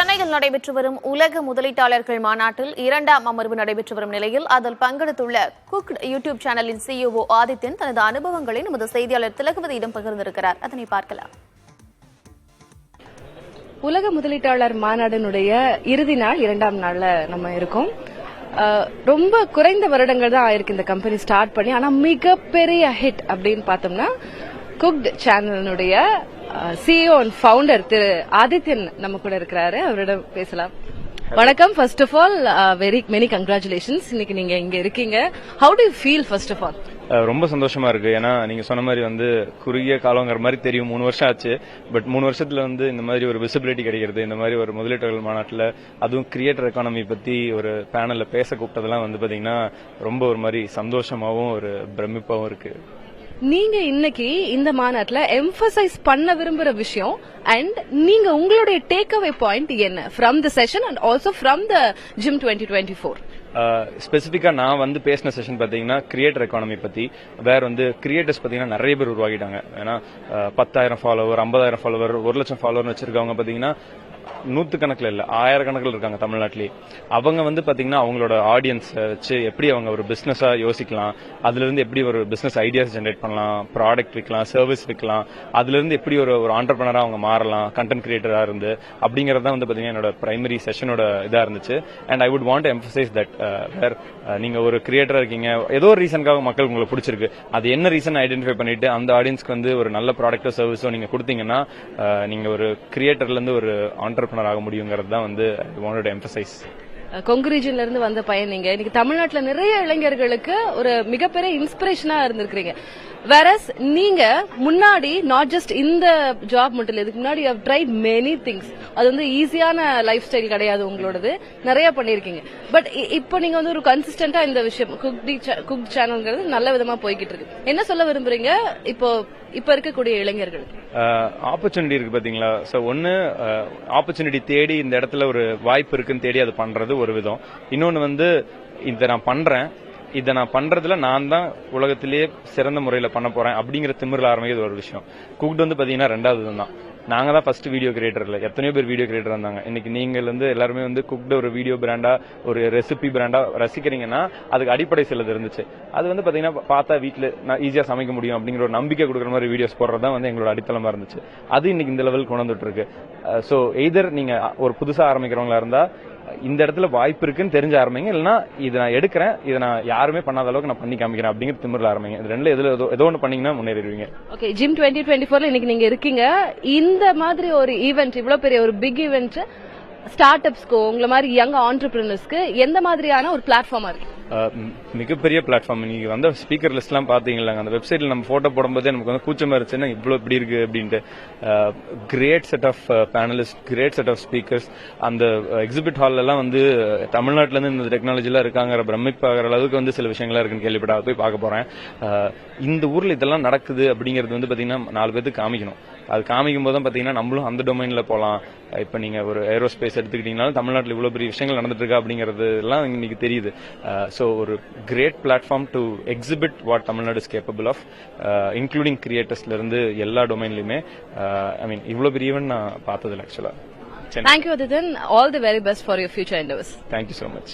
சென்னையில் நடைபெற்று வரும் உலக முதலீட்டாளர்கள் மாநாட்டில் 2ஆம் அமர்வு நடைபெற்று வரும் நிலையில் அதில் பங்கெடுத்துள்ள குக்ட் யூடியூப் சேனலின் CEO ஆதித்யன் தனது அனுபவங்களை நமது செய்தியாளர் திலகவதியிடம் பகிர்ந்திருக்கிறார். அதனை பார்க்கலாம். உலக முதலீட்டாளர் மாநாட்டினுடைய இறுதி நாள் 2ஆம் நாள்ல நம்ம இருக்கோம். ரொம்ப குறைந்த வருடங்கள் தான் ஆயிருக்கு இந்த கம்பெனி ஸ்டார்ட் பண்ணி. ஆனா மிகப்பெரிய ஹிட் அப்படின்னு பார்த்தோம்னா குக்ட் சேனலினுடைய CEO அண்ட் ஃபவுண்டர் திரு ஆதித்யன் நம்ம கூட இருக்கிறாரு. அவரிடம் பேசலாம். வணக்கம். First of all very many congratulations. இன்னைக்கு நீங்க இங்க இருக்கீங்க. How do you feel first of all? ரொம்ப சந்தோஷமா இருக்கு. ஏன்னா நீங்க சொன்ன மாதிரி குறுகிய காலங்கிற மாதிரி தெரியும். 3 வருஷம் ஆச்சு. பட் 3 வருஷத்துல இந்த மாதிரி ஒரு விசிபிலிட்டி கிடைக்கிறது, இந்த மாதிரி ஒரு முதலீட்டாளர்கள் மாநாட்டில் அதுவும் கிரியேட்டர் எக்கானமி பத்தி ஒரு பேனல்ல பேச கூப்பிட்டதெல்லாம் பாத்தீங்கன்னா ரொம்ப ஒரு மாதிரி சந்தோஷமாவும் ஒரு பிரமிப்பாவும் இருக்கு. நீங்க இன்னைக்கு இந்த மாநாட்டில் எம்பசைஸ் பண்ண விரும்புற விஷயம் அண்ட் நீங்க உங்களுடைய டேக் அவே பாயிண்ட் என்ன from the session and also from the GIM 2024? ஸ்பெசிபிக்கா நான் பேசின செஷன் பாத்தீங்கன்னா கிரியேட்டர் எக்கானமி பத்தி. வேற கிரியேட்டர்ஸ் பாத்தீங்கன்னா நிறைய பேர் உருவாகிட்டாங்க. ஏன்னா 10,000 ஃபாலோவர், 50,000 ஃபாலோவர், 1,00,000 ஃபாலோவர் வச்சிருக்கவங்க பாத்தீங்கன்னா நூத்துக்கணக்கில் இல்ல, 1000 கணக்கில் இருக்காங்க தமிழ்நாட்டிலேயே. அவங்க பாத்தீங்கன்னா அவங்களோட ஆடியன்ஸ் வச்சு எப்படி அவங்க ஒரு பிசினஸா யோசிக்கலாம், அதுல இருந்து எப்படி ஒரு பிசினஸ் ஐடியாஸ் ஜெனரேட் பண்ணலாம், ப்ராடக்ட் விற்கலாம், சர்வீஸ் விற்கலாம், அதுல இருந்து எப்படி ஒரு ஆண்டர்பிரனரா அவங்க மாறலாம், கண்டென்ட் கிரியேட்டரா இருந்து அப்படிங்கறத பாத்தீங்கன்னா என்னோட பிரைமரி செஷனோட இதா இருந்துச்சு. And I would want emphasise that where நீங்க ஒரு கிரியேட்டரா இருக்கீங்க, ஏதோ ஒரு ரீசனுக்காக மக்கள் உங்களுக்கு பிடிச்சிருக்கு, அது என்ன ரீசன் ஐடென்டிஃபை பண்ணிட்டு அந்த ஆடியன்ஸ்க்கு ஒரு நல்ல ப்ராடக்டோ சர்வீஸோ நீங்க கொடுத்தீங்கன்னா நீங்க ஒரு கிரியேட்டர்ல இருந்து ஒரு ஆண்டர்பிரனர் ஆக முடியுங்கிறது தான் I wanted to emphasize. Kongu ரீஜன்ல இருந்து வந்த பையன் நீங்க இன்னைக்கு தமிழ்நாட்டுல நிறைய இளைஞர்களுக்கு ஒரு மிகப்பெரிய இன்ஸ்பிரேஷனா இருந்திருக்கீங்க. வேறஸ் நீங்க முன்னாடி நாட் ஜஸ்ட் இந்த ஜாப் மட்டும் இல்ல, இதுக்கு முன்னாடி you have tried many things. அது ஈஸியான லைஃப் ஸ்டைல் கிடையாது உங்களோடது, நிறைய பண்ணிருக்கீங்க. பட் இப்போ நீங்க ஒரு கன்சிஸ்டன்டா இந்த விஷயம் குக் சேனல்ங்கிறது நல்ல விதமா போய்கிட்டு இருக்கு. என்ன சொல்ல விரும்புறீங்க இப்ப இருக்கக்கூடிய இளைஞர்கள்? ஆப்பர்ச்சுனிட்டி இருக்கு பாத்தீங்களா. சோ ஒன்னு ஆப்பர்ச்சுனிட்டி தேடி இந்த இடத்துல ஒரு வாய்ப்பு இருக்குன்னு தேடி அது பண்றது ஒரு விதம். இன்னொன்னு இதை நான் பண்றதுல நான் தான் உலகத்திலேயே சிறந்த முறையில பண்ண போறேன் அப்படிங்கிற திமிரில் ஆரம்பிக்கிறது ஒரு விஷயம். குக்ட் பாத்தீங்கன்னா ரெண்டாவது தான். நாங்க தான் ஃபர்ஸ்ட் வீடியோ கிரியேட்டர் இல்ல, எத்தனையோ பேர் வீடியோ கிரியேட்டர் இருந்தாங்க. இன்னைக்கு நீங்க எல்லாருமே குக்ட் ஒரு வீடியோ பிராண்டா, ஒரு ரெசிபி பிராண்டா ரசிக்கிறீங்கன்னா அதுக்கு அடிப்படை சிலது இருந்துச்சு. அது பாத்தீங்கன்னா பார்த்தா வீட்டுல ஈஸியா சமைக்க முடியும் அப்படிங்கிற ஒரு நம்பிக்கை கொடுக்குற மாதிரி வீடியோஸ் போடுறதுதான் எங்களோட அடித்தளமா இருந்துச்சு. அது இன்னைக்கு இந்த லெவலுக்கு கொண்டு வந்துட்டு இருக்கு. சோ எய்தர் நீங்க ஒரு புதுசா ஆரம்பிக்கிறவங்களா இருந்தா இந்த இடத்துல வாய்ப்பு இருக்குன்னு தெரிஞ்ச ஆரம்பிங்க, இல்லைன்னா இதை நான் எடுக்கிறேன், இதை நான் யாருமே பண்ணாத அளவுக்கு நான் பண்ணி காமிக்கிறேன் அப்படிங்கிற திமிரில் ஆரம்பிங்க. இது ரெண்டுல ஏதோ ஒன்று பண்ணீங்கன்னா முன்னேறிடுவீங்க. ஓகே, ஜிம் 2024 இன்னைக்கு நீங்க இருக்கீங்க. இந்த மாதிரி ஒரு ஈவென்ட், இவ்வளவு பெரிய ஒரு பிக் ஈவென்ட் ஸ்டார்ட் அப்ஸ்க்கு, உங்களை மாதிரி யங் ஆண்டர்பிரினர்ஸ்க்கு எந்த மாதிரியான ஒரு பிளாட்ஃபார்மா இருக்கு? மிகப்பெரிய பிளாட்ஃபார்ம். நீங்க ஸ்பீக்கர் லிஸ்ட் எல்லாம் பாத்தீங்களா, அந்த வெப்சைட்ல நம்ம போட்டோ போடும்போதே நமக்கு கூச்சமா இருந்துச்சுன்னா இவ்வளவு இப்படி இருக்கு அப்படின்ட்டு. Great set of panelist, great set of speakers. அந்த எக்ஸிபிட் ஹால் எல்லாம் தமிழ்நாட்டுல இருந்து இந்த டெக்னாலஜி எல்லாம் இருக்காங்கிற பிரமிப்பாகிற அளவுக்கு சில விஷயங்களா இருக்குன்னு கேள்விப்பட்ட போய் பார்க்க போறேன். இந்த ஊர்ல இதெல்லாம் நடக்குது அப்படிங்கிறது பாத்தீங்கன்னா 4 பேருக்கு காமிக்கணும். அது காமிக்கும் போது பாத்தீங்கன்னா நம்மளும் அந்த டொமைன்ல போலாம். இப்ப நீங்க ஒரு ஏரோஸ்பேஸ் எடுத்துக்கிட்டீங்கன்னாலும் தமிழ்நாட்டில் இவ்வளவு பெரிய விஷயங்கள் நடந்துட்டு இருக்கா அப்படிங்கிறது எல்லாம் இன்னைக்கு தெரியுது. So ஒரு great platform to exhibit what Tamil Nadu is capable of, including creators ல இருந்து எல்லா டொமைன்லயுமே. இவ்வளவு பெரிய ஈவென்ட் நான் பார்த்ததில்லை ஆக்சுவலா. Thank you Adityan, all the very best for your future endeavors. Thank you so much.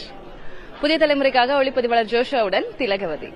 புதிய தலைமுறைக்காக ஒளிப்பதிவாளர் ஜோஷாவுடன் திலகவதி.